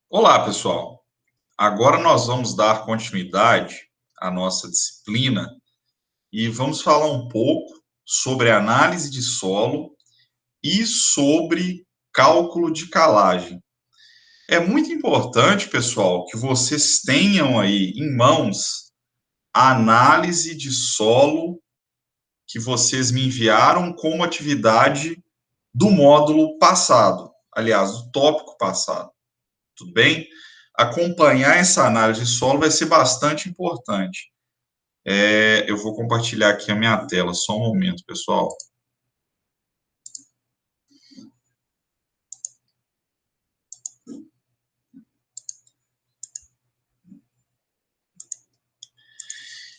Olá, pessoal. Agora nós vamos dar continuidade à nossa disciplina e vamos falar um pouco sobre análise de solo e sobre cálculo de calagem. É muito importante, pessoal, que vocês tenham aí em mãos a análise de solo que vocês me enviaram como atividade do módulo passado, aliás, do tópico passado. Tudo bem? Acompanhar essa análise de solo vai ser bastante importante. Eu vou compartilhar aqui a minha tela, só um momento, pessoal.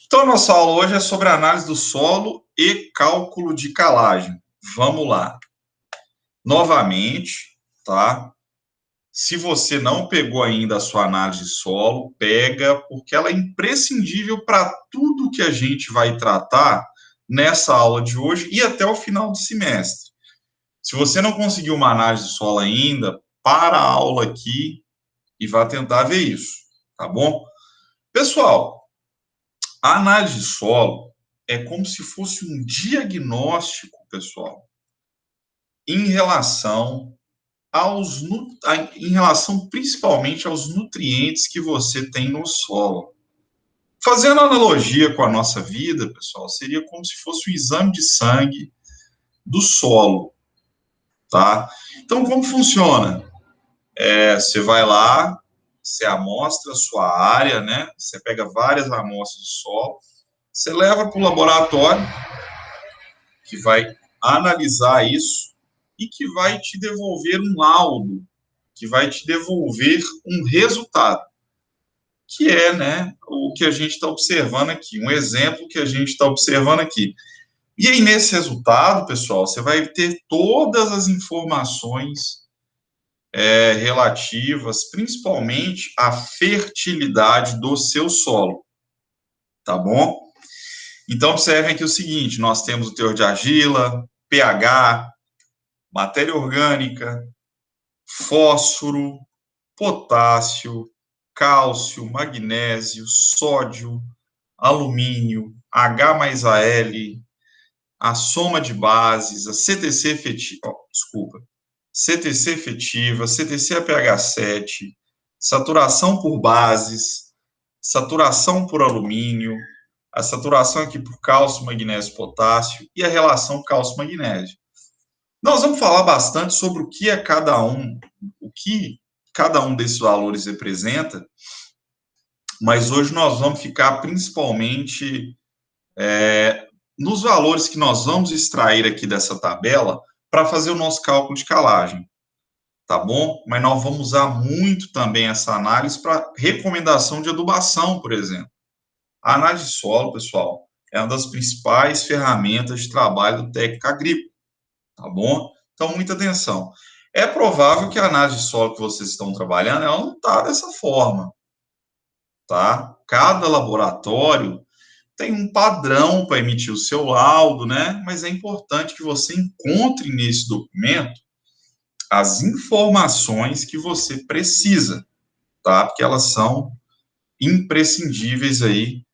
Então, a nossa aula hoje é sobre análise do solo e cálculo de calagem. Vamos lá. Novamente, tá? Se você não pegou ainda a sua análise de solo, pega, porque ela é imprescindível para tudo que a gente vai tratar nessa aula de hoje e até o final do semestre. Se você não conseguiu uma análise de solo ainda, para a aula aqui e vá tentar ver isso, tá bom? Pessoal, a análise de solo é como se fosse um diagnóstico, pessoal, em relação em relação principalmente aos nutrientes que você tem no solo. Fazendo analogia com a nossa vida, pessoal, seria como se fosse um exame de sangue do solo, tá? Então, como funciona? Você vai lá, você amostra a sua área, né? Você pega várias amostras de solo, você leva para o laboratório, que vai analisar isso e que vai te devolver um laudo, que vai te devolver um resultado, que é, né, o que a gente está observando aqui, um exemplo que a gente está observando aqui. E aí, nesse resultado, pessoal, você vai ter todas as informações relativas, principalmente à fertilidade do seu solo, tá bom? Então, observem aqui o seguinte: nós temos o teor de argila, pH, matéria orgânica, fósforo, potássio, cálcio, magnésio, sódio, alumínio, H mais Al, a soma de bases, a CTC efetiva, CTC efetiva, CTC a pH 7, saturação por bases, saturação por alumínio, a saturação aqui por cálcio, magnésio, potássio e a relação cálcio-magnésio. Nós vamos falar bastante sobre o que é o que cada um desses valores representa, mas hoje nós vamos ficar principalmente nos valores que nós vamos extrair aqui dessa tabela para fazer o nosso cálculo de calagem, tá bom? Mas nós vamos usar muito também essa análise para recomendação de adubação, por exemplo. A análise de solo, pessoal, é uma das principais ferramentas de trabalho do técnico agrícola, tá bom? Então, muita atenção. É provável que a análise de solo que vocês estão trabalhando, ela não está dessa forma, tá? Cada laboratório tem um padrão para emitir o seu laudo, né? Mas é importante que você encontre nesse documento as informações que você precisa, tá? Porque elas são imprescindíveis aí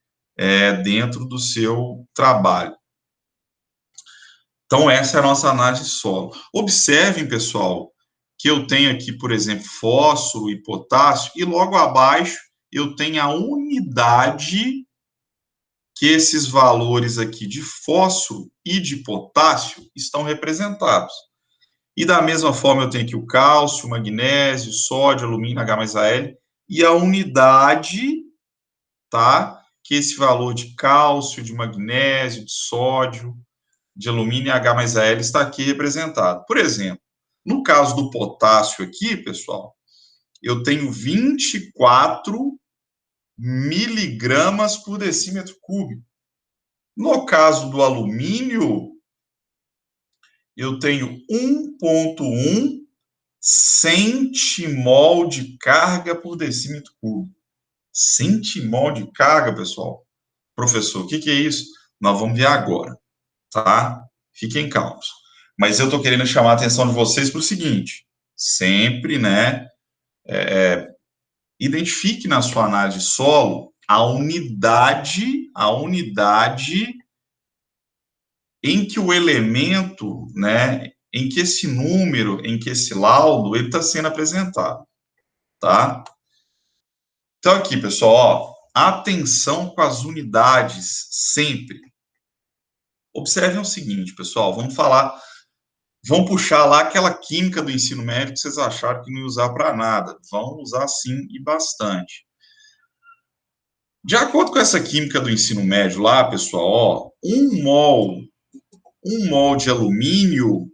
dentro do seu trabalho. Então, essa é a nossa análise de solo. Observem, pessoal, que eu tenho aqui, por exemplo, fósforo e potássio, e logo abaixo eu tenho a unidade que esses valores aqui de fósforo e de potássio estão representados. E da mesma forma eu tenho aqui o cálcio, magnésio, sódio, alumínio, H mais Al, e a unidade, tá? Que esse valor de cálcio, de magnésio, de sódio, de alumínio e H mais Al está aqui representado. Por exemplo, no caso do potássio aqui, pessoal, eu tenho 24 miligramas por decímetro cúbico. No caso do alumínio, eu tenho 1,1 centimol de carga por decímetro cúbico. Centimol de carga, pessoal. Professor, o que é isso? Nós vamos ver agora, tá? Fiquem calmos. Mas eu estou querendo chamar a atenção de vocês para o seguinte: sempre, né, Identifique na sua análise de solo a unidade em que o elemento, né, em que esse número, em que esse laudo, ele está sendo apresentado, tá? Então, aqui, pessoal, ó, atenção com as unidades, sempre. Observem o seguinte, pessoal, vamos puxar lá aquela química do ensino médio que vocês acharam que não ia usar para nada. Vão usar sim e bastante. De acordo com essa química do ensino médio lá, pessoal, ó, um mol de alumínio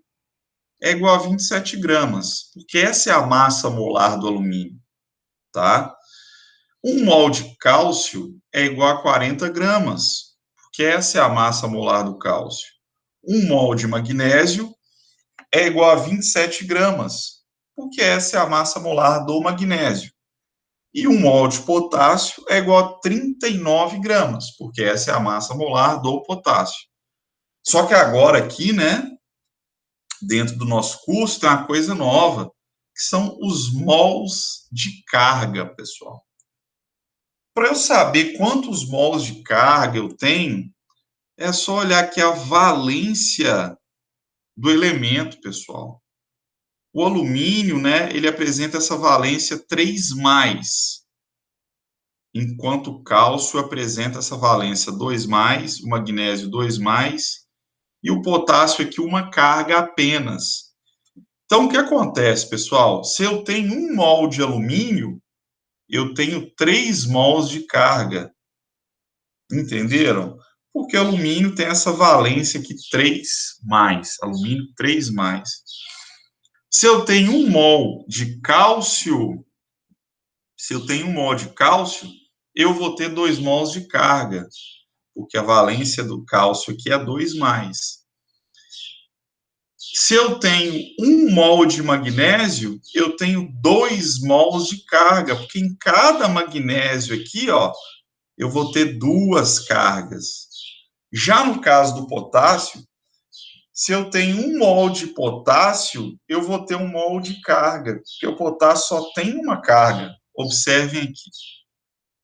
é igual a 27 gramas, porque essa é a massa molar do alumínio, tá? Um mol de cálcio é igual a 40 gramas, porque essa é a massa molar do cálcio. Um mol de magnésio é igual a 27 gramas, porque essa é a massa molar do magnésio. E um mol de potássio é igual a 39 gramas, porque essa é a massa molar do potássio. Só que agora aqui, né, dentro do nosso curso, tem uma coisa nova, que são os mols de carga, pessoal. Para eu saber quantos mols de carga eu tenho, é só olhar aqui a valência do elemento, pessoal. O alumínio, né, ele apresenta essa valência 3+, enquanto o cálcio apresenta essa valência 2+, o magnésio 2+, e o potássio aqui uma carga apenas. Então, o que acontece, pessoal? Se eu tenho 1 mol de alumínio, eu tenho 3 mols de carga. Entenderam? Porque o alumínio tem essa valência aqui 3+, alumínio 3+. Se eu tenho 1 mol de cálcio, eu vou ter 2 mols de carga, porque a valência do cálcio aqui é 2+. Se eu tenho 1 mol de magnésio, eu tenho 2 mols de carga, porque em cada magnésio aqui, ó, eu vou ter 2 cargas. Já no caso do potássio, se eu tenho 1 mol de potássio, eu vou ter 1 mol de carga, porque o potássio só tem uma carga. Observem aqui,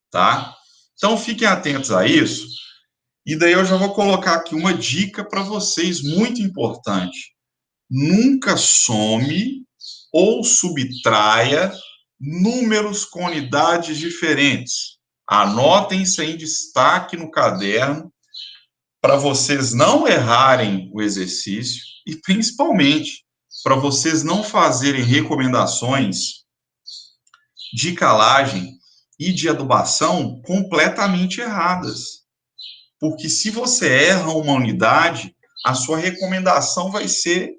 tá? Então, fiquem atentos a isso. E daí eu já vou colocar aqui uma dica para vocês, muito importante. Nunca some ou subtraia números com unidades diferentes. Anotem isso aí em destaque no caderno, para vocês não errarem o exercício e, principalmente, para vocês não fazerem recomendações de calagem e de adubação completamente erradas. Porque se você erra uma unidade, a sua recomendação vai ser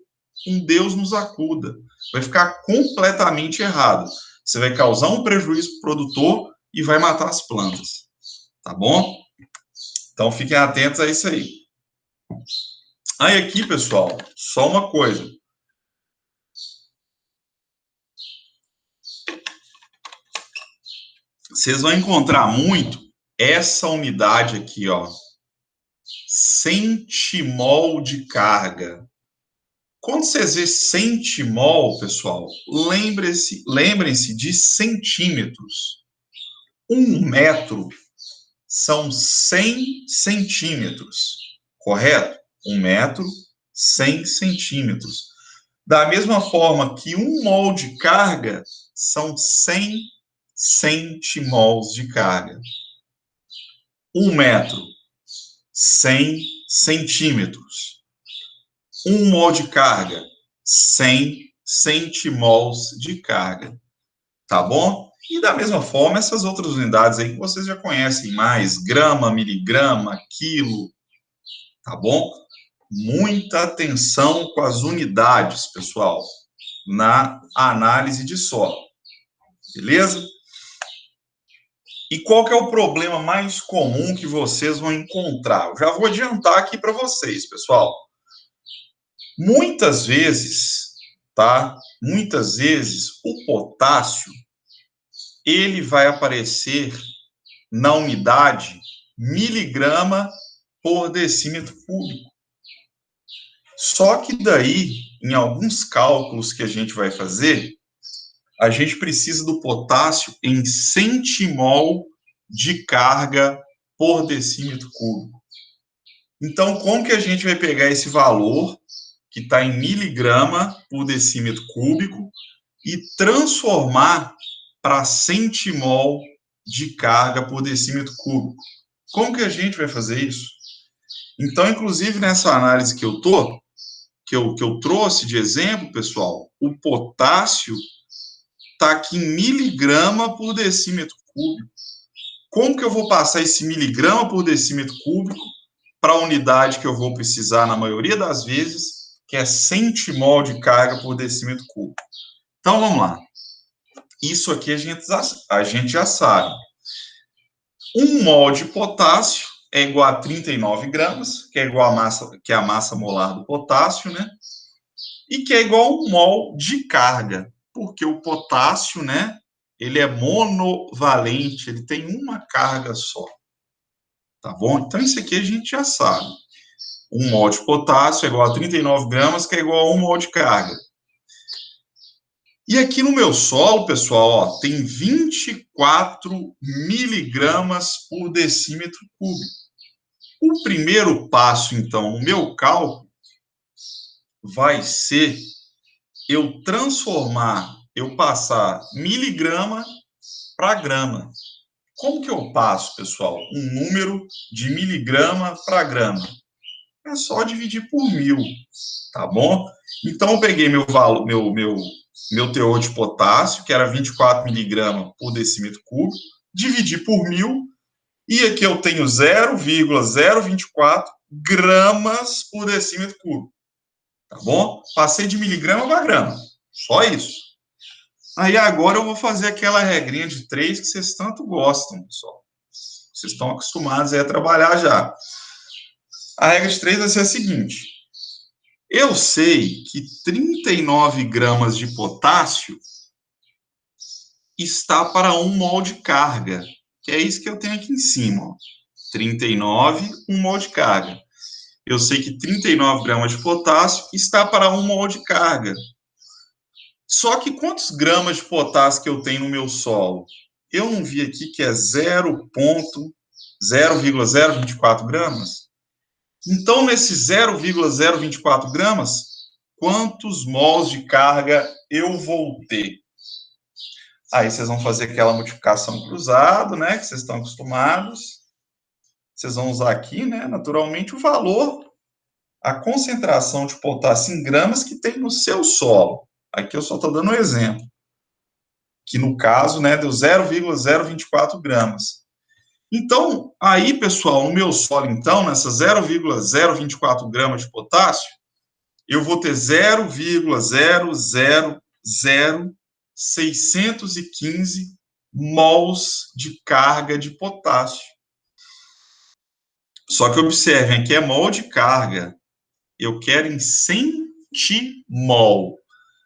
um Deus nos acuda. Vai ficar completamente errado. Você vai causar um prejuízo para o produtor e vai matar as plantas. Tá bom? Então, fiquem atentos a isso aí. Aí aqui, pessoal, só uma coisa. Vocês vão encontrar muito essa unidade aqui, ó. Centimol de carga. Quando vocês vê centimol, pessoal, lembrem-se de centímetros. 1 metro são 100 centímetros, correto? 1 metro, 100 centímetros. Da mesma forma que 1 mol de carga são 100 centimols de carga. 1 metro, 100 centímetros. 1 mol de carga, 100 centimols de carga. Tá bom? E da mesma forma, essas outras unidades aí que vocês já conhecem mais, grama, miligrama, quilo, tá bom? Muita atenção com as unidades, pessoal, na análise de solo, beleza? E qual que é o problema mais comum que vocês vão encontrar? Eu já vou adiantar aqui para vocês, pessoal. Muitas vezes, tá? Muitas vezes o potássio ele vai aparecer na unidade miligrama por decímetro cúbico. Só que daí, em alguns cálculos que a gente vai fazer, a gente precisa do potássio em centimol de carga por decímetro cúbico. Então, como que a gente vai pegar esse valor, que está em miligrama por decímetro cúbico, e transformar para centimol de carga por decímetro cúbico? Como que a gente vai fazer isso? Então, inclusive, nessa análise que eu trouxe de exemplo, pessoal, o potássio está aqui em miligrama por decímetro cúbico. Como que eu vou passar esse miligrama por decímetro cúbico para a unidade que eu vou precisar na maioria das vezes, que é centimol de carga por decímetro cúbico? Então, vamos lá. Isso aqui a gente já sabe. 1 mol de potássio é igual a 39 gramas, que é igual a massa molar do potássio, né? E que é igual a 1 mol de carga, porque o potássio, né, ele é monovalente, ele tem uma carga só. Tá bom? Então, isso aqui a gente já sabe. 1 mol de potássio é igual a 39 gramas, que é igual a 1 mol de carga. E aqui no meu solo, pessoal, ó, tem 24 miligramas por decímetro cúbico. O primeiro passo, então, no meu cálculo, vai ser eu passar miligrama para grama. Como que eu passo, pessoal, um número de miligrama para grama? É só dividir por 1000, tá bom? Então, eu peguei meu valor, meu teor de potássio, que era 24 miligramas por decímetro cúbico, dividi por 1000, e aqui eu tenho 0,024 gramas por decímetro cúbico, tá bom? Passei de miligrama para grama, só isso. Aí agora eu vou fazer aquela regrinha de 3 que vocês tanto gostam, pessoal. Vocês estão acostumados a trabalhar já. A regra de 3 vai ser a seguinte: eu sei que 39 gramas de potássio está para 1 mol de carga, que é isso que eu tenho aqui em cima, ó. 39, 1 mol de carga. Eu sei que 39 gramas de potássio está para 1 mol de carga. Só que quantos gramas de potássio que eu tenho no meu solo? Eu não vi aqui que é 0,024 gramas? Então, nesse 0,024 gramas, quantos mols de carga eu vou ter? Aí vocês vão fazer aquela multiplicação cruzada, né, que vocês estão acostumados. Vocês vão usar aqui, né, naturalmente, o valor, a concentração de potássio em gramas que tem no seu solo. Aqui eu só estou dando um exemplo, que no caso, né, deu 0,024 gramas. Então, aí, pessoal, no meu solo, então, nessa 0,024 gramas de potássio, eu vou ter 0,000615 mols de carga de potássio. Só que observem, aqui é mol de carga. Eu quero em centimol.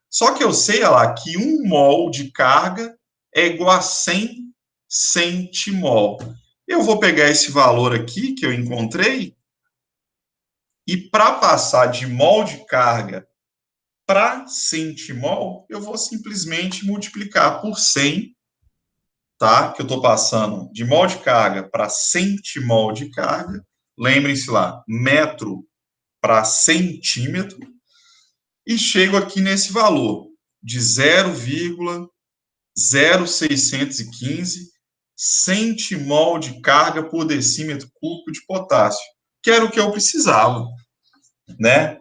Só que eu sei, olha lá, que 1 mol de carga é igual a 100 centimol. Eu vou pegar esse valor aqui que eu encontrei e para passar de mol de carga para centimol, eu vou simplesmente multiplicar por 100, tá? Que eu estou passando de mol de carga para centimol de carga. Lembrem-se lá, metro para centímetro. E chego aqui nesse valor de 0,0615 centimol de carga por decímetro cúbico de potássio, que era o que eu precisava, né?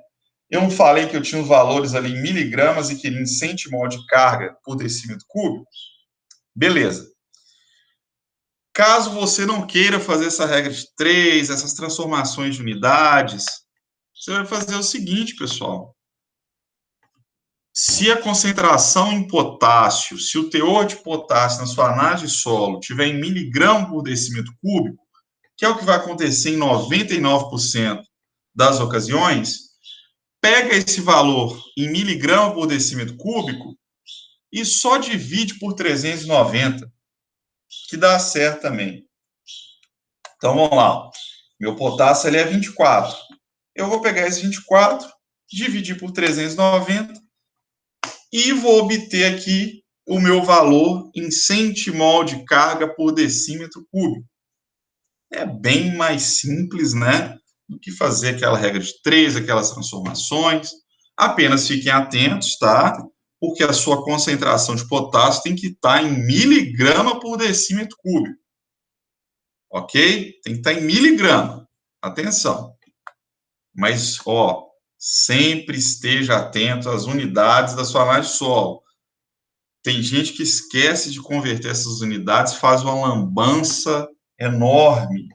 Eu não falei que eu tinha os valores ali em miligramas e queria em centimol de carga por decímetro cúbico? Beleza. Caso você não queira fazer essa regra de 3, essas transformações de unidades, você vai fazer o seguinte, pessoal. Se a concentração em potássio, se o teor de potássio na sua análise de solo tiver em miligrama por decímetro cúbico, que é o que vai acontecer em 99% das ocasiões, pega esse valor em miligrama por decímetro cúbico e só divide por 390, que dá certo também. Então, vamos lá. Meu potássio ali é 24. Eu vou pegar esse 24, dividir por 390 e vou obter aqui o meu valor em centimol de carga por decímetro cúbico. É bem mais simples, né, do que fazer aquela regra de 3, aquelas transformações. Apenas fiquem atentos, tá? Porque a sua concentração de potássio tem que estar em miligrama por decímetro cúbico. Ok? Tem que estar em miligrama. Atenção. Mas, ó, sempre esteja atento às unidades da sua análise de solo. Tem gente que esquece de converter essas unidades, faz uma lambança enorme,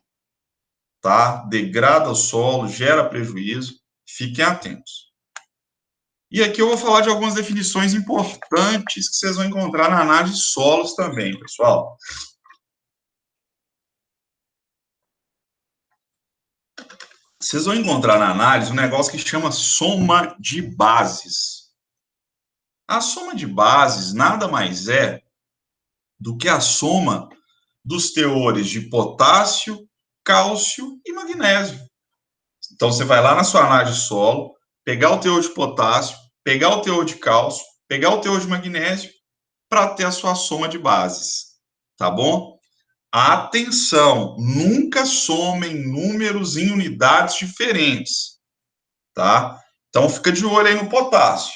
tá? Degrada o solo, gera prejuízo. Fiquem atentos. E aqui eu vou falar de algumas definições importantes que vocês vão encontrar na análise de solos também, pessoal. Vocês vão encontrar na análise um negócio que chama soma de bases. A soma de bases nada mais é do que a soma dos teores de potássio, cálcio e magnésio. Então, você vai lá na sua análise de solo, pegar o teor de potássio, pegar o teor de cálcio, pegar o teor de magnésio, para ter a sua soma de bases, tá bom? Atenção, nunca somem números em unidades diferentes, tá? Então, fica de olho aí no potássio.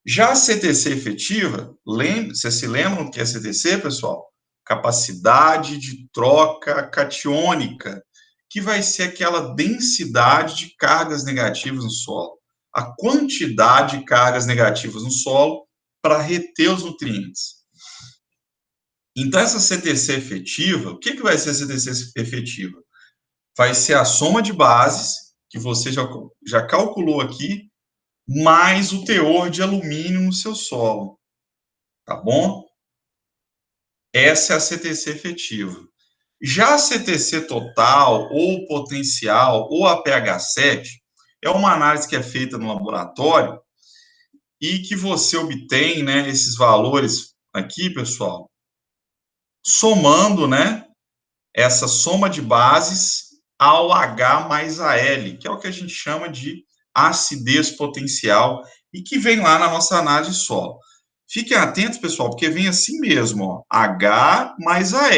Já a CTC efetiva, vocês se lembram do que é CTC, pessoal? Capacidade de troca catiônica, que vai ser aquela densidade de cargas negativas no solo, a quantidade de cargas negativas no solo para reter os nutrientes. Então, essa CTC efetiva, o que vai ser a CTC efetiva? Vai ser a soma de bases, que você já calculou aqui, mais o teor de alumínio no seu solo, tá bom? Essa é a CTC efetiva. Já a CTC total, ou potencial, ou a pH7, é uma análise que é feita no laboratório e que você obtém, né, esses valores aqui, pessoal, somando, né, essa soma de bases ao H mais Al, que é o que a gente chama de acidez potencial e que vem lá na nossa análise de solo. Fiquem atentos, pessoal, porque vem assim mesmo, ó, H mais Al,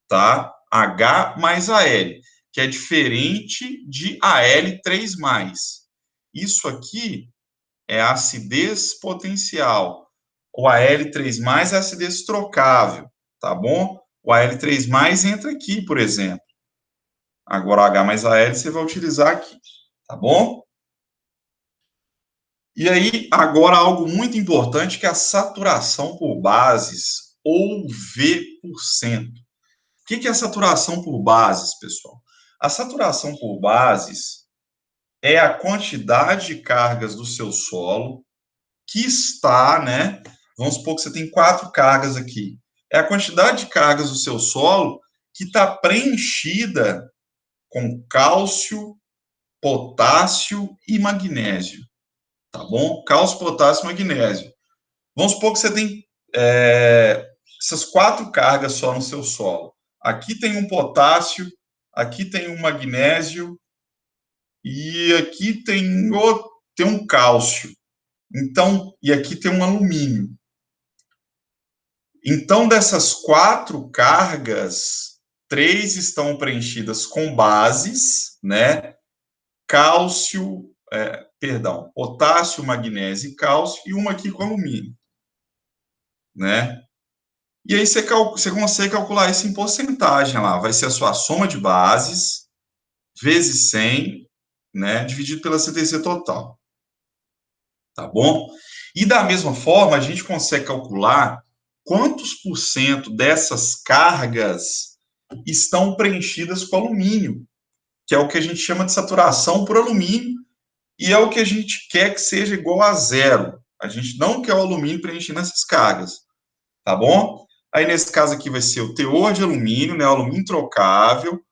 tá? H mais Al, que é diferente de Al3+. Isso aqui é a acidez potencial. O Al3+ é a acidez trocável, tá bom? O Al3+ entra aqui, por exemplo. Agora, o H mais Al você vai utilizar aqui, tá bom? E aí, agora, algo muito importante, que é a saturação por bases, ou V%. O que é a saturação por bases, pessoal? A saturação por bases é a quantidade de cargas do seu solo que está, né? Vamos supor que você tem 4 cargas aqui. É a quantidade de cargas do seu solo que está preenchida com cálcio, potássio e magnésio, tá bom? Cálcio, potássio e magnésio. Vamos supor que você tem essas 4 cargas só no seu solo. Aqui tem um potássio, aqui tem um magnésio e aqui tem um cálcio. Então, e aqui tem um alumínio. Então, dessas 4 cargas, 3 estão preenchidas com bases, né? Cálcio, potássio, magnésio e cálcio, e uma aqui com alumínio, né? E aí você consegue calcular isso em porcentagem lá. Vai ser a sua soma de bases vezes 100, né? Dividido pela CTC total. Tá bom? E da mesma forma, a gente consegue calcular quantos por cento dessas cargas estão preenchidas com alumínio, que é o que a gente chama de saturação por alumínio, e é o que a gente quer que seja igual a zero. A gente não quer o alumínio preenchendo essas cargas, tá bom? Aí, nesse caso aqui, vai ser o teor de alumínio, né, alumínio trocável,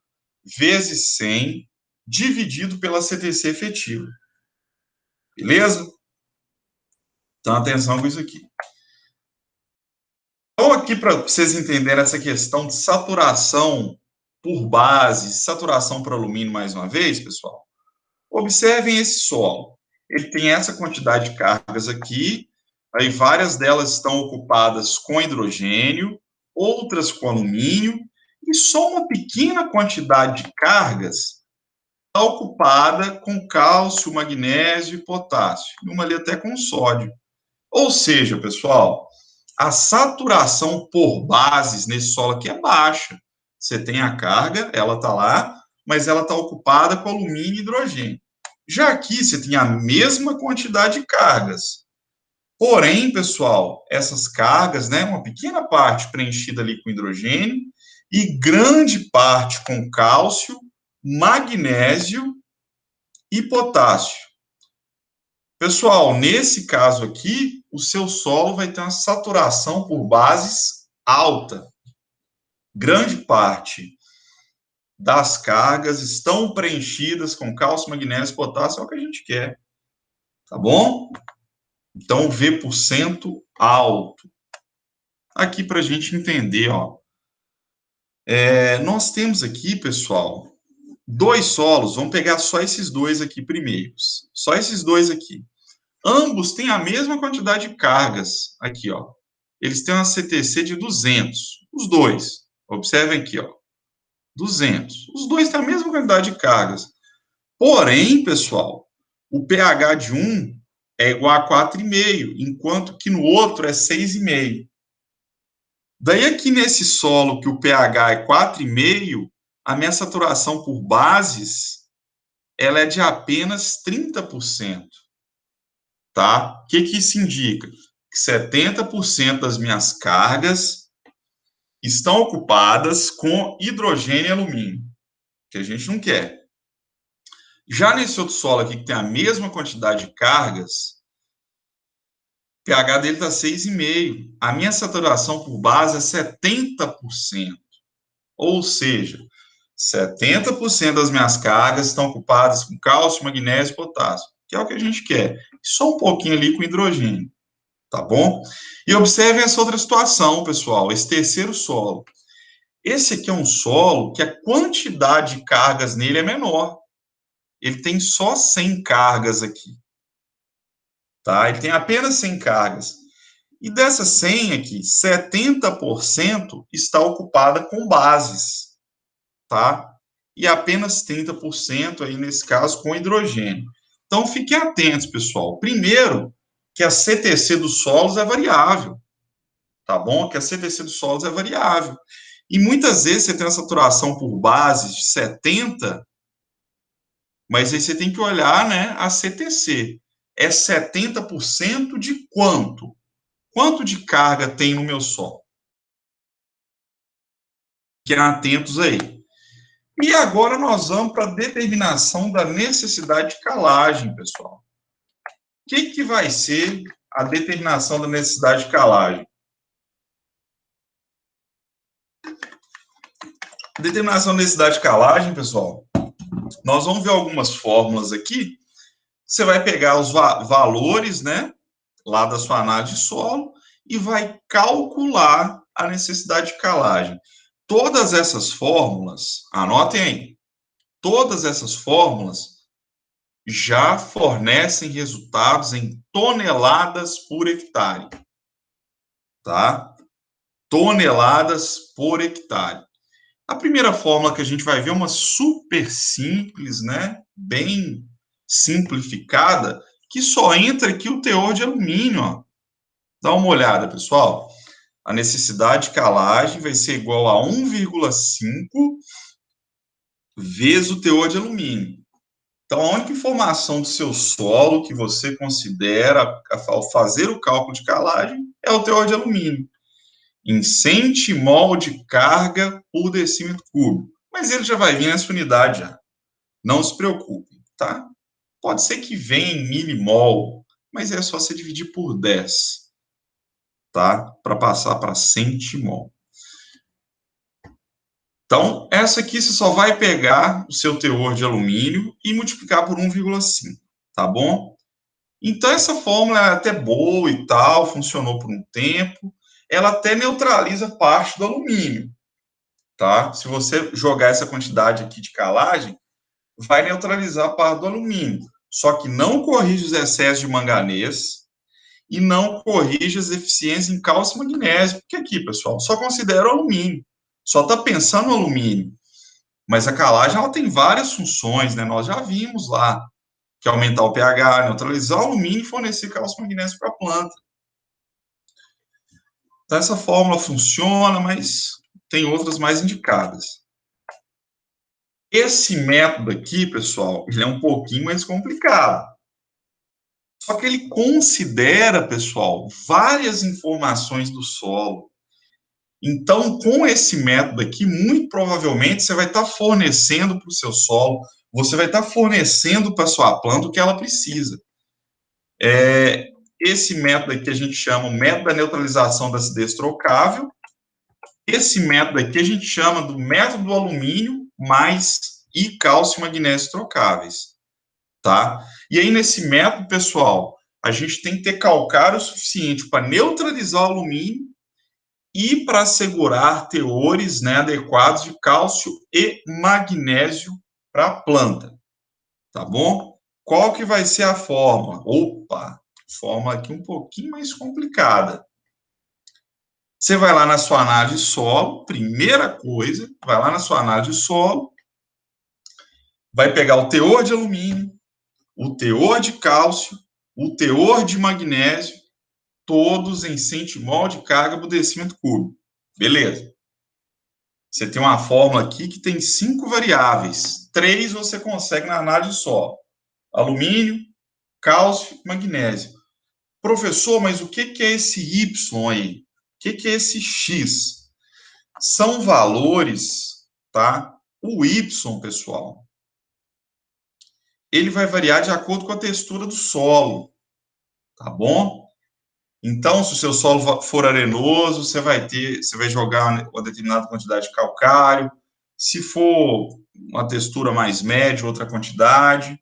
vezes 100, dividido pela CTC efetiva. Beleza? Então, atenção com isso aqui. Então, aqui, para vocês entenderem essa questão de saturação por base, saturação por alumínio, mais uma vez, pessoal, observem esse solo. Ele tem essa quantidade de cargas aqui, Aí várias delas estão ocupadas com hidrogênio, outras com alumínio, e só uma pequena quantidade de cargas está ocupada com cálcio, magnésio e potássio, e uma ali até com sódio. Ou seja, pessoal, a saturação por bases nesse solo aqui é baixa. Você tem a carga, ela está lá, mas ela está ocupada com alumínio e hidrogênio. Já aqui você tem a mesma quantidade de cargas. Porém, pessoal, essas cargas, né, uma pequena parte preenchida ali com hidrogênio e grande parte com cálcio, magnésio e potássio. Pessoal, nesse caso aqui, o seu solo vai ter uma saturação por bases alta. Grande parte das cargas estão preenchidas com cálcio, magnésio e potássio, é o que a gente quer. Tá bom? Então, V% alto. Aqui para a gente entender, ó. Nós temos aqui, pessoal, dois solos. Vamos pegar só esses dois aqui primeiros. Só esses dois aqui. Ambos têm a mesma quantidade de cargas. Aqui, ó. Eles têm uma CTC de 200. Os dois. Observem aqui, ó. 200. Os dois têm a mesma quantidade de cargas. Porém, pessoal, o pH de um é igual a 4,5, enquanto que no outro é 6,5. Daí aqui nesse solo que o pH é 4,5, a minha saturação por bases, ela é de apenas 30%. Tá? O que isso indica? Que 70% das minhas cargas estão ocupadas com hidrogênio e alumínio, que a gente não quer. Já nesse outro solo aqui, que tem a mesma quantidade de cargas, o pH dele está 6,5. A minha saturação por base é 70%. Ou seja, 70% das minhas cargas estão ocupadas com cálcio, magnésio e potássio, que é o que a gente quer. Só um pouquinho ali com hidrogênio. Tá bom? E observem essa outra situação, pessoal, esse terceiro solo. Esse aqui é um solo que a quantidade de cargas nele é menor. Ele tem só 100 cargas aqui. Tá? Ele tem apenas 100 cargas. E dessas 100 aqui, 70% está ocupada com bases. Tá? E apenas 30% aí, nesse caso, com hidrogênio. Então, fiquem atentos, pessoal. Primeiro, que a CTC dos solos é variável, tá bom? Que a CTC dos solos é variável. E muitas vezes você tem a saturação por bases de 70, mas aí você tem que olhar, né, a CTC. É 70% de quanto? Quanto de carga tem no meu solo? Fiquem atentos aí. E agora nós vamos para a determinação da necessidade de calagem, pessoal. O que vai ser a determinação da necessidade de calagem? Determinação da necessidade de calagem, pessoal, nós vamos ver algumas fórmulas aqui. Você vai pegar os valores, né, lá da sua análise de solo e vai calcular a necessidade de calagem. Todas essas fórmulas, anotem aí, todas essas fórmulas já fornecem resultados em toneladas por hectare, tá? Toneladas por hectare. A primeira fórmula que a gente vai ver é uma super simples, né? Bem simplificada, que só entra aqui o teor de alumínio, ó. Dá uma olhada, pessoal. A necessidade de calagem vai ser igual a 1,5 vezes o teor de alumínio. Então, a única informação do seu solo que você considera ao fazer o cálculo de calagem é o teor de alumínio, em centimol de carga por decímetro cúbico. Mas ele já vai vir nessa unidade já. Não se preocupem, tá? Pode ser que venha em milimol, mas é só você dividir por 10, tá? Para passar para centimol. Então, essa aqui você só vai pegar o seu teor de alumínio e multiplicar por 1,5, tá bom? Então, essa fórmula é até boa e tal, funcionou por um tempo. Ela até neutraliza parte do alumínio, tá? Se você jogar essa quantidade aqui de calagem, vai neutralizar parte do alumínio. Só que não corrige os excessos de manganês e não corrige as deficiências em cálcio e magnésio. Porque aqui, pessoal, só considera o alumínio, só está pensando no alumínio. Mas a calagem ela tem várias funções, né? Nós já vimos lá, que é aumentar o pH, neutralizar o alumínio e fornecer cálcio e magnésio para a planta. Então, essa fórmula funciona, mas tem outras mais indicadas. Esse método aqui, pessoal, ele é um pouquinho mais complicado. Só que ele considera, pessoal, várias informações do solo. Então, com esse método aqui, muito provavelmente você vai estar fornecendo para o seu solo, você vai estar fornecendo para a sua planta o que ela precisa. Esse método aqui a gente chama o método da neutralização da acidez trocável. Esse método aqui a gente chama do método do alumínio mais e cálcio e magnésio trocáveis, tá? E aí, nesse método, pessoal, a gente tem que ter calcário suficiente para neutralizar o alumínio e para assegurar teores, né, adequados de cálcio e magnésio para a planta, tá bom? Qual que vai ser a fórmula? Opa, fórmula aqui um pouquinho mais complicada. Você vai lá na sua análise de solo, primeira coisa, vai lá na sua análise de solo, vai pegar o teor de alumínio, o teor de cálcio, o teor de magnésio, todos em centimol de carga por decímetro cúbico. Beleza. Você tem uma fórmula aqui que tem 5 variáveis. 3 você consegue na análise só. Alumínio, cálcio e magnésio. Professor, mas o que é esse Y aí? O que é esse X? São valores, tá? O Y, pessoal, ele vai variar de acordo com a textura do solo, tá bom? Então, se o seu solo for arenoso, você vai jogar uma determinada quantidade de calcário. Se for uma textura mais média, outra quantidade,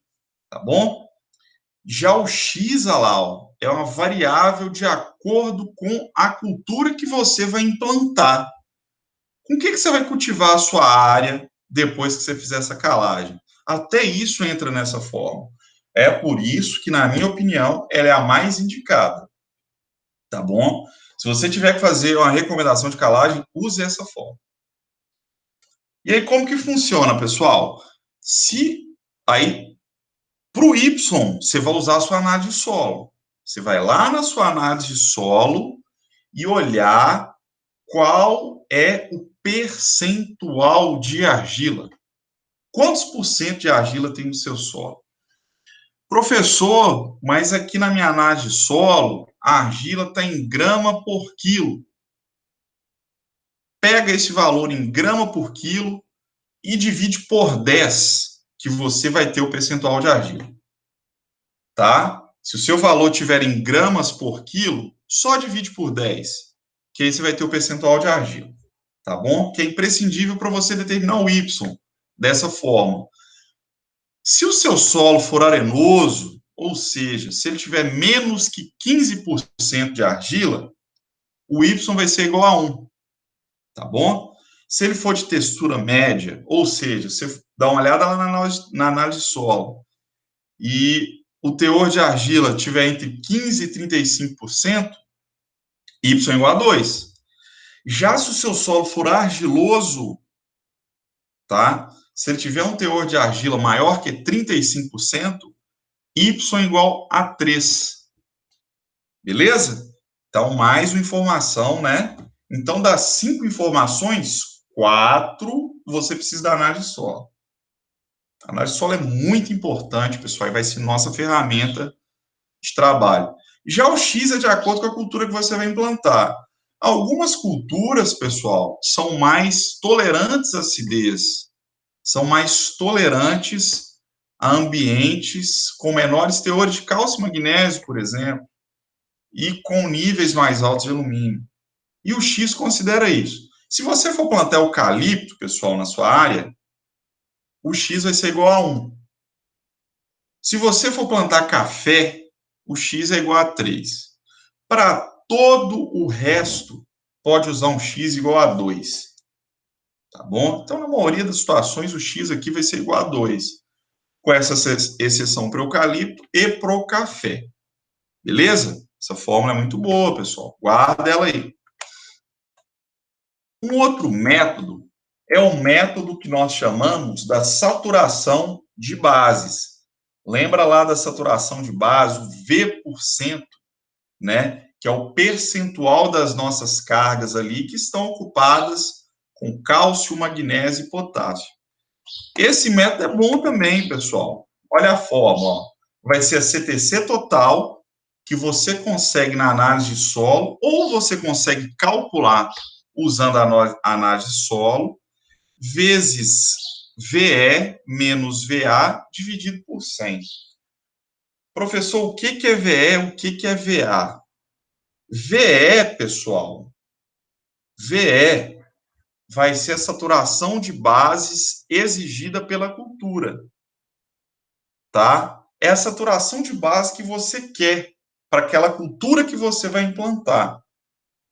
tá bom? Já o X, lá, ó, é uma variável de acordo com a cultura que você vai implantar. Com o que você vai cultivar a sua área depois que você fizer essa calagem? Até isso entra nessa forma. É por isso que, na minha opinião, ela é a mais indicada. Tá bom? Se você tiver que fazer uma recomendação de calagem, use essa forma. E aí, como que funciona, pessoal? Para o Y, você vai usar a sua análise de solo. Você vai lá na sua análise de solo e olhar qual é o percentual de argila. Quantos por cento de argila tem no seu solo? Professor, mas aqui na minha análise de solo, a argila está em grama por quilo. Pega esse valor em grama por quilo e divide por 10, que você vai ter o percentual de argila. Tá? Se o seu valor tiver em gramas por quilo, só divide por 10, que aí você vai ter o percentual de argila. Tá bom? Que é imprescindível para você determinar o Y dessa forma. Se o seu solo for arenoso, ou seja, se ele tiver menos que 15% de argila, o Y vai ser igual a 1. Tá bom? Se ele for de textura média, ou seja, você dá uma olhada lá na análise de solo, e o teor de argila tiver entre 15% e 35%, Y é igual a 2. Já se o seu solo for argiloso, tá? Se ele tiver um teor de argila maior que 35%, Y é igual a 3. Beleza? Então, mais uma informação, né? Então, das 5 informações, 4 você precisa da análise de solo. A análise de solo é muito importante, pessoal, e vai ser nossa ferramenta de trabalho. Já o X é de acordo com a cultura que você vai implantar. Algumas culturas, pessoal, são mais tolerantes à acidez, são mais tolerantes a ambientes com menores teores de cálcio e magnésio, por exemplo, e com níveis mais altos de alumínio. E o X considera isso. Se você for plantar eucalipto, pessoal, na sua área, o X vai ser igual a 1. Se você for plantar café, o X é igual a 3. Para todo o resto, pode usar um X igual a 2. Tá bom? Então, na maioria das situações, o X aqui vai ser igual a 2. Com essa exceção para o eucalipto e para o café. Beleza? Essa fórmula é muito boa, pessoal. Guarda ela aí. Um outro método é o método que nós chamamos da saturação de bases. Lembra lá da saturação de base, o V%, né? Que é o percentual das nossas cargas ali que estão ocupadas com cálcio, magnésio e potássio. Esse método é bom também, pessoal. Olha a forma, ó. Vai ser a CTC total, que você consegue na análise de solo, ou você consegue calcular usando a análise de solo, vezes VE menos VA dividido por 100. Professor, o que é VE, o que é VA? VE, pessoal, VE vai ser a saturação de bases exigida pela cultura, tá? É a saturação de base que você quer para aquela cultura que você vai implantar,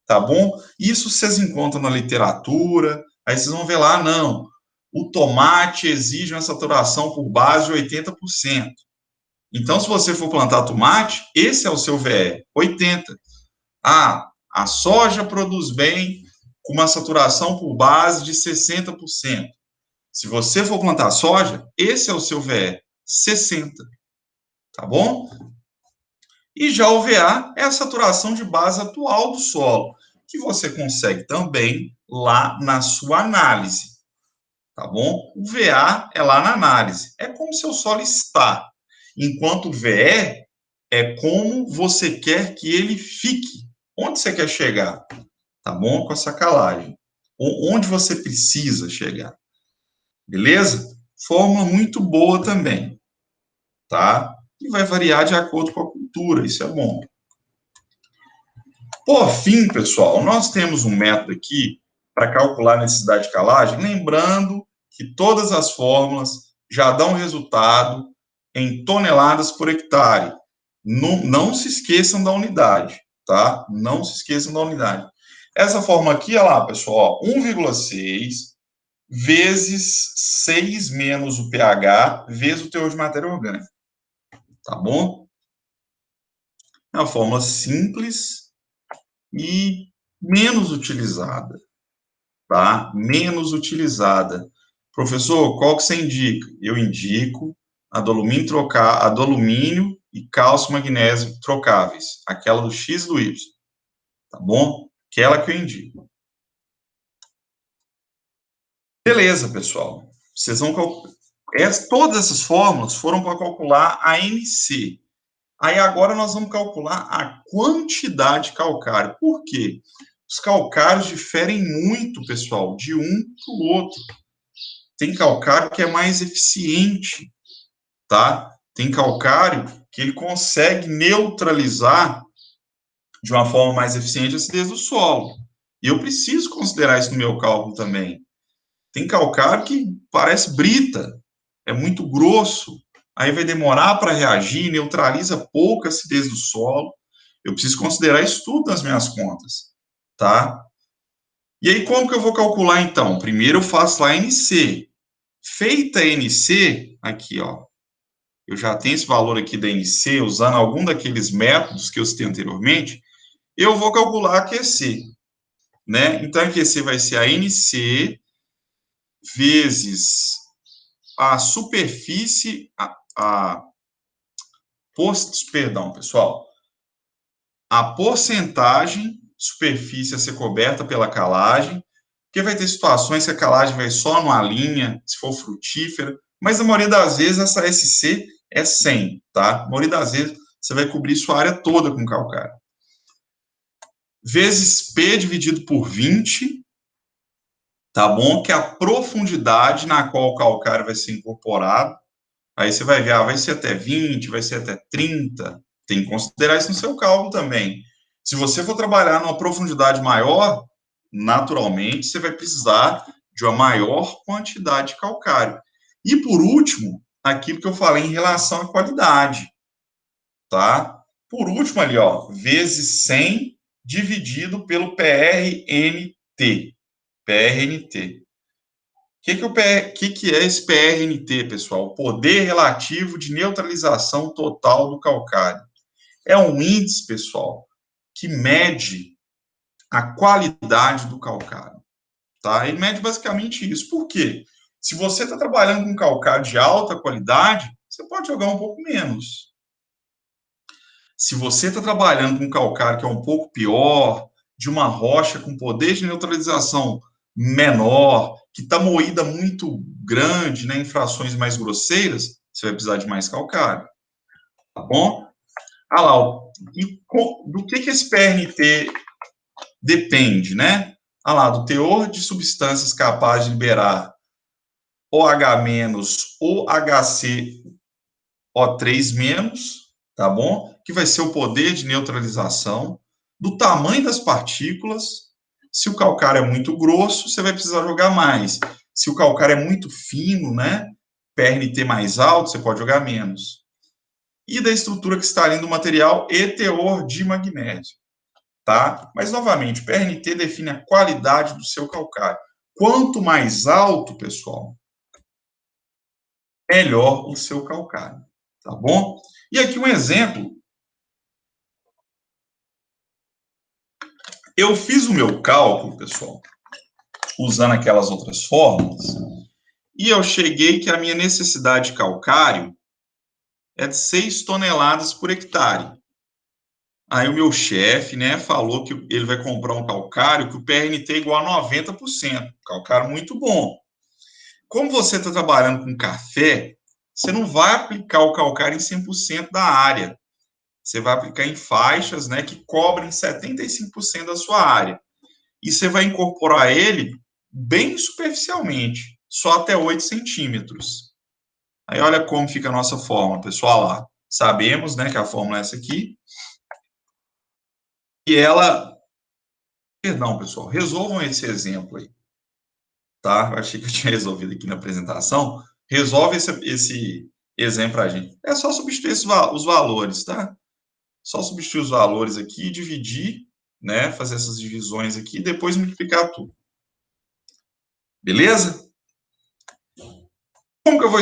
tá bom? Isso vocês encontram na literatura, aí vocês vão ver lá, não, o tomate exige uma saturação por base de 80%. Então, se você for plantar tomate, esse é o seu VE, 80%. Ah, a soja produz bem com uma saturação por base de 60%. Se você for plantar soja, esse é o seu VE, 60%. Tá bom? E já o VA é a saturação de base atual do solo, que você consegue também lá na sua análise. Tá bom? O VA é lá na análise. É como seu solo está. Enquanto o VE é como você quer que ele fique. Onde você quer chegar? Tá bom? Com essa calagem. Onde você precisa chegar. Beleza? Forma muito boa também. Tá? E vai variar de acordo com a cultura. Isso é bom. Por fim, pessoal, nós temos um método aqui para calcular a necessidade de calagem, lembrando que todas as fórmulas já dão resultado em toneladas por hectare. Não se esqueçam da unidade, tá? Não se esqueçam da unidade. Essa forma aqui, olha lá, pessoal, 1,6 vezes 6 menos o pH vezes o teor de matéria orgânica. Tá bom? É uma fórmula simples e menos utilizada, tá? Menos utilizada. Professor, qual que você indica? Eu indico adolumínio e cálcio magnésio trocáveis, aquela do X e do Y, tá bom? Aquela que eu indico. Beleza, pessoal. Vocês vão todas essas fórmulas foram para calcular a NC. Aí agora nós vamos calcular a quantidade de calcário. Por quê? Os calcários diferem muito, pessoal, de um para o outro. Tem calcário que é mais eficiente, tá? Tem calcário que ele consegue neutralizar de uma forma mais eficiente a acidez do solo. E eu preciso considerar isso no meu cálculo também. Tem calcário que parece brita, é muito grosso, aí vai demorar para reagir, neutraliza pouco a acidez do solo. Eu preciso considerar isso tudo nas minhas contas, tá? E aí, como que eu vou calcular, então? Primeiro eu faço lá a NC. Feita a NC, aqui, ó, eu já tenho esse valor aqui da NC, usando algum daqueles métodos que eu citei anteriormente, eu vou calcular a QC, né? Então, a QC vai ser a NC vezes a superfície, perdão, pessoal, a porcentagem de superfície a ser coberta pela calagem, porque vai ter situações que a calagem vai só numa linha, se for frutífera, mas na maioria das vezes essa SC é 100, tá? Na maioria das vezes você vai cobrir sua área toda com calcário. Vezes P dividido por 20, tá bom? Que é a profundidade na qual o calcário vai ser incorporado. Aí você vai ver, vai ser até 20, vai ser até 30. Tem que considerar isso no seu cálculo também. Se você for trabalhar numa profundidade maior, naturalmente você vai precisar de uma maior quantidade de calcário. E por último, aquilo que eu falei em relação à qualidade, tá? Por último ali, ó, vezes 100 dividido pelo PRNT. PRNT. Que é esse PRNT, pessoal? O poder relativo de neutralização total do calcário. é um índice, pessoal, que mede a qualidade do calcário, tá? Ele mede basicamente isso. Por quê? Se você está trabalhando com calcário de alta qualidade, você pode jogar um pouco menos. Se você está trabalhando com calcário que é um pouco pior, de uma rocha com poder de neutralização menor, que está moída muito grande, né, em frações mais grosseiras, você vai precisar de mais calcário, tá bom? Ah lá, e do que esse PRNT depende, né? Ah lá, do teor de substâncias capazes de liberar OH- ou HCO3-, tá bom? Que vai ser o poder de neutralização, do tamanho das partículas. Se o calcário é muito grosso, você vai precisar jogar mais. Se o calcário é muito fino, né? PRNT mais alto, você pode jogar menos. E da estrutura cristalina do material e teor de magnésio, tá? Mas, novamente, o PRNT define a qualidade do seu calcário. Quanto mais alto, pessoal, melhor o seu calcário, tá bom? E aqui um exemplo. Eu fiz o meu cálculo, pessoal, usando aquelas outras fórmulas, e eu cheguei que a minha necessidade de calcário é de 6 toneladas por hectare. Aí o meu chefe, né, falou que ele vai comprar um calcário que o PRNT é igual a 90%, calcário muito bom. Como você está trabalhando com café, você não vai aplicar o calcário em 100% da área. Você vai aplicar em faixas, né, que cobrem 75% da sua área. E você vai incorporar ele bem superficialmente, só até 8 centímetros. Aí olha como fica a nossa fórmula, pessoal, lá. Sabemos, né, que a fórmula é essa aqui. E ela... Perdão, pessoal, resolvam esse exemplo aí, tá? Eu achei que eu tinha resolvido aqui na apresentação. Resolve esse exemplo para a gente. É só substituir os valores, tá? Só substituir os valores aqui, dividir, né? Fazer essas divisões aqui e depois multiplicar tudo. Beleza? Como que eu vou...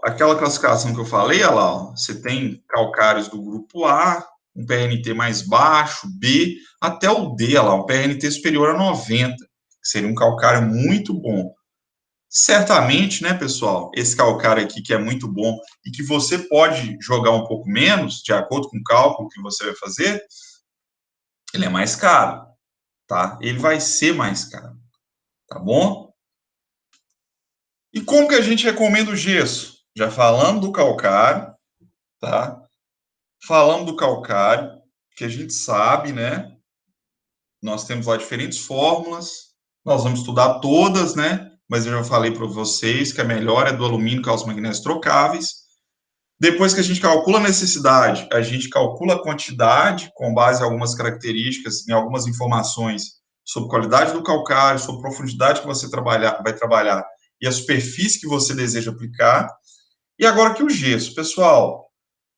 aquela classificação que eu falei, olha lá, ó, você tem calcários do grupo A, um PRNT mais baixo, B, até o D, olha lá, um PRNT superior a 90, que seria um calcário muito bom. Certamente, né, pessoal, esse calcário aqui que é muito bom e que você pode jogar um pouco menos, de acordo com o cálculo que você vai fazer, ele é mais caro, tá? Ele vai ser mais caro, tá bom? E como que a gente recomenda o gesso? Já falamos do calcário, tá? Falamos do calcário, que a gente sabe, né? Nós temos lá diferentes fórmulas, nós vamos estudar todas, né? Mas eu já falei para vocês que a melhor é do alumínio, cálcio, magnésio trocáveis. Depois que a gente calcula a necessidade, a gente calcula a quantidade com base em algumas características, em algumas informações sobre qualidade do calcário, sobre profundidade que você vai trabalhar e a superfície que você deseja aplicar. E agora que o gesso, pessoal,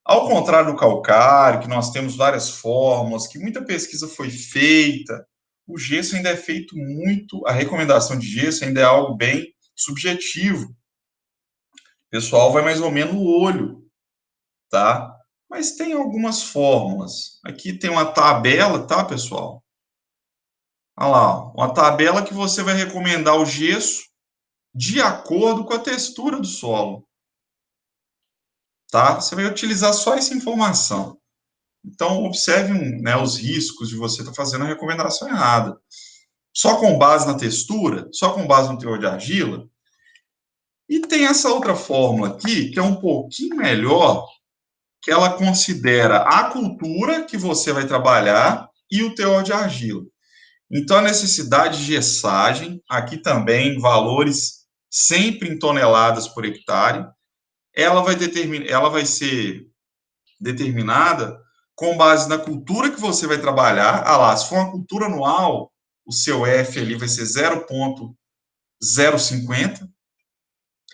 ao contrário do calcário, que nós temos várias fórmulas, que muita pesquisa foi feita, o gesso ainda é feito muito, a recomendação de gesso ainda é algo bem subjetivo. O pessoal vai mais ou menos no olho, tá? Mas tem algumas fórmulas. Aqui tem uma tabela, tá, pessoal? Olha lá, uma tabela que você vai recomendar o gesso de acordo com a textura do solo, tá? Você vai utilizar só essa informação. Então, observe, né, os riscos de você estar fazendo a recomendação errada. Só com base na textura, só com base no teor de argila. E tem essa outra fórmula aqui, que é um pouquinho melhor, que ela considera a cultura que você vai trabalhar e o teor de argila. Então, a necessidade de gessagem, aqui também, valores sempre em toneladas por hectare, ela vai ser determinada com base na cultura que você vai trabalhar. Ah lá, se for uma cultura anual, o seu F ali vai ser 0,050.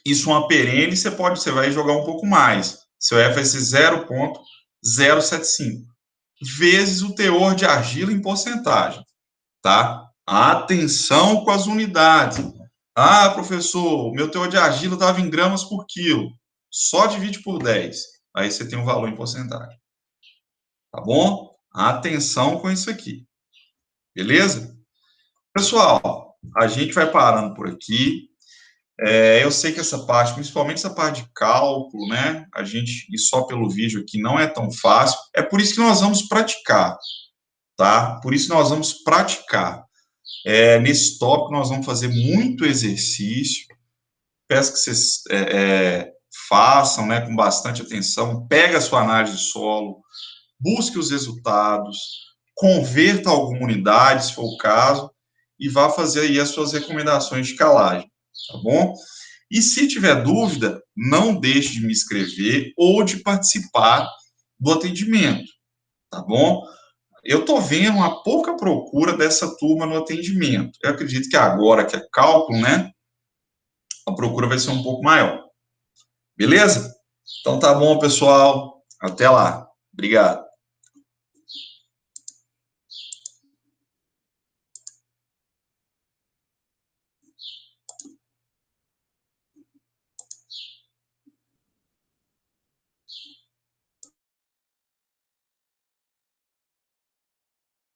Isso uma perene, você vai jogar um pouco mais. Seu F vai ser 0,075 vezes o teor de argila em porcentagem, tá? Atenção com as unidades. Ah, professor, meu teor de argila estava em gramas por quilo. Só divide por 10. Aí você tem um valor em porcentagem. tá bom? Atenção com isso aqui, beleza? Pessoal, a gente vai parando por aqui. Eu sei que essa parte, principalmente essa parte de cálculo, né? A gente, e só pelo vídeo aqui, não é tão fácil. É por isso que nós vamos praticar, tá? Por isso nós vamos praticar. Nesse tópico, nós vamos fazer muito exercício. Peço que vocês façam, né, com bastante atenção. Pega a sua análise de solo, busque os resultados, converta alguma unidade, se for o caso, e vá fazer aí as suas recomendações de calagem, tá bom? E se tiver dúvida, não deixe de me escrever ou de participar do atendimento, tá bom? Eu estou vendo uma pouca procura dessa turma no atendimento. Eu acredito que agora que é cálculo, né, a procura vai ser um pouco maior. Beleza? Então tá bom, pessoal. Até lá. Obrigado.